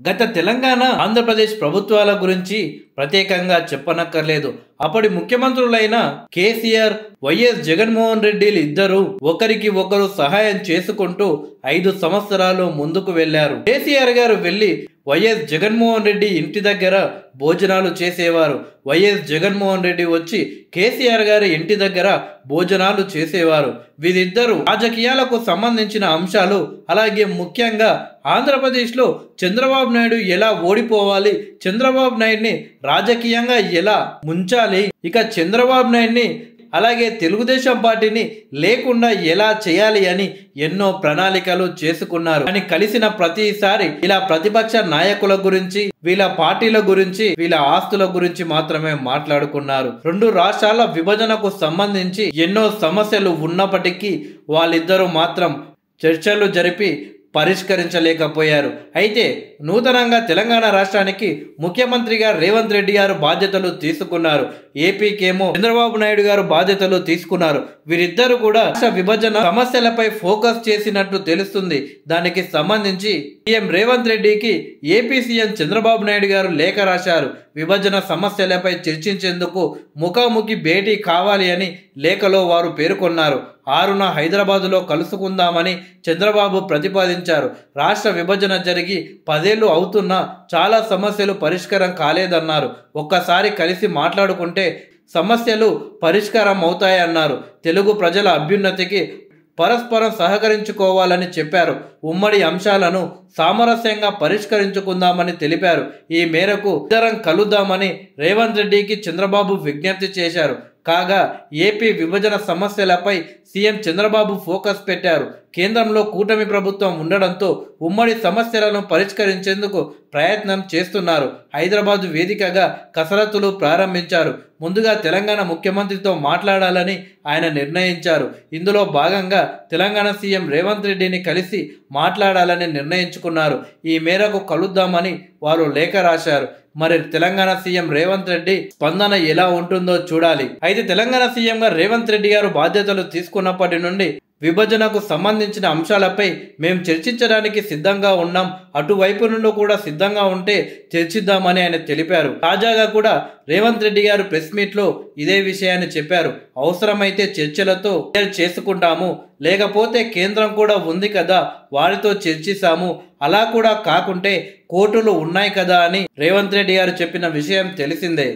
గత తెలంగాణ ఆంధ్రప్రదేశ్ ప్రభుత్వాల గురించి ప్రత్యేకంగా చెప్పనక్కర్లేదు. అప్పటి ముఖ్యమంత్రులైన కేసీఆర్, వైఎస్ జగన్మోహన్ రెడ్డిలు ఇద్దరు ఒకరికి ఒకరు సహాయం చేసుకుంటూ 5 సంవత్సరాలు ముందుకు వెళ్లారు. కేసీఆర్ గారు వెళ్లి వైఎస్ జగన్మోహన్ రెడ్డి ఇంటి దగ్గర భోజనాలు చేసేవారు. వైఎస్ జగన్మోహన్ రెడ్డి వచ్చి కేసీఆర్ గారి ఇంటి దగ్గర భోజనాలు చేసేవారు. వీరిద్దరు రాజకీయాలకు సంబంధించిన అంశాలు, అలాగే ముఖ్యంగా ఆంధ్రప్రదేశ్లో చంద్రబాబు నాయుడు ఎలా ఓడిపోవాలి, చంద్రబాబు నాయుడిని రాజకీయంగా ఎలా ముంచాలి, ఇక చంద్రబాబు నాయుడిని అలాగే తెలుగుదేశం పార్టీని లేకుండా ఎలా చేయాలి అని ఎన్నో ప్రణాళికలు చేసుకున్నారు. కానీ కలిసిన ప్రతిసారి ఇలా ప్రతిపక్ష నాయకుల గురించి, వీళ్ళ పార్టీల గురించి, వీళ్ళ ఆస్తుల గురించి మాత్రమే మాట్లాడుకున్నారు. 2 రాష్ట్రాల విభజనకు సంబంధించి ఎన్నో సమస్యలు ఉన్నప్పటికీ వాళ్ళిద్దరూ మాత్రం చర్చలు జరిపి పరిష్కరించలేకపోయారు. అయితే నూతనంగా తెలంగాణ రాష్ట్రానికి ముఖ్యమంత్రిగా రేవంత్ రెడ్డి గారు బాధ్యతలు తీసుకున్నారు. ఏపీకేమో చంద్రబాబు నాయుడు గారు బాధ్యతలు తీసుకున్నారు. వీరిద్దరు కూడా రాష్ట్ర విభజన సమస్యలపై ఫోకస్ చేసినట్టు తెలుస్తుంది. దానికి సంబంధించి సీఎం రేవంత్ రెడ్డికి ఏపీ సీఎం చంద్రబాబు నాయుడు గారు లేఖ రాశారు. విభజన సమస్యలపై చర్చించేందుకు ముఖాముఖి భేటీ కావాలి అని లేఖలో వారు పేర్కొన్నారు. 6న హైదరాబాదులో కలుసుకుందామని చంద్రబాబు ప్రతిపాదించారు. రాష్ట్ర విభజన జరిగి 10 ఏళ్లు అవుతున్నా చాలా సమస్యలు పరిష్కారం కాలేదన్నారు. ఒక్కసారి కలిసి మాట్లాడుకుంటే సమస్యలు పరిష్కారం అవుతాయన్నారు. తెలుగు ప్రజల అభ్యున్నతికి పరస్పరం సహకరించుకోవాలని చెప్పారు. ఉమ్మడి అంశాలను సామరస్యంగా పరిష్కరించుకుందామని తెలిపారు. ఈ మేరకు ఇద్దరం కలుద్దామని రేవంత్ రెడ్డికి చంద్రబాబు విజ్ఞప్తి చేశారు. కాగా ఏపీ విభజన సమస్యలపై సీఎం చంద్రబాబు ఫోకస్ పెట్టారు. కేంద్రంలో కూటమి ప్రభుత్వం ఉండడంతో ఉమ్మడి సమస్యలను పరిష్కరించేందుకు ప్రయత్నం చేస్తున్నారు. హైదరాబాద్ వేదికగా కసరత్తులు ప్రారంభించారు. ముందుగా తెలంగాణ ముఖ్యమంత్రితో మాట్లాడాలని ఆయన నిర్ణయించారు. ఇందులో భాగంగా తెలంగాణ సీఎం రేవంత్ రెడ్డిని కలిసి మాట్లాడాలని నిర్ణయించుకున్నారు. ఈ మేరకు కలుద్దామని వారు లేఖ రాశారు. మరి తెలంగాణ సీఎం రేవంత్ రెడ్డి స్పందన ఎలా ఉంటుందో చూడాలి. అయితే తెలంగాణ సీఎంగా రేవంత్ రెడ్డి గారు బాధ్యతలు తీసుకున్నప్పటి నుండి విభజనకు సంబంధించిన అంశాలపై మేము చర్చించడానికి సిద్ధంగా ఉన్నాం, అటువైపు నుండి కూడా సిద్ధంగా ఉంటే చర్చిద్దామని ఆయన తెలిపారు. తాజాగా కూడా రేవంత్ రెడ్డి గారు ప్రెస్ మీట్లో ఇదే విషయాన్ని చెప్పారు. అవసరమైతే చర్చలతో చేసుకుంటాము, లేకపోతే కేంద్రం కూడా ఉంది కదా వారితో చర్చిస్తాము, అలా కూడా కాకుంటే కోర్టులు ఉన్నాయి కదా అని రేవంత్ రెడ్డి గారు చెప్పిన విషయం తెలిసిందే.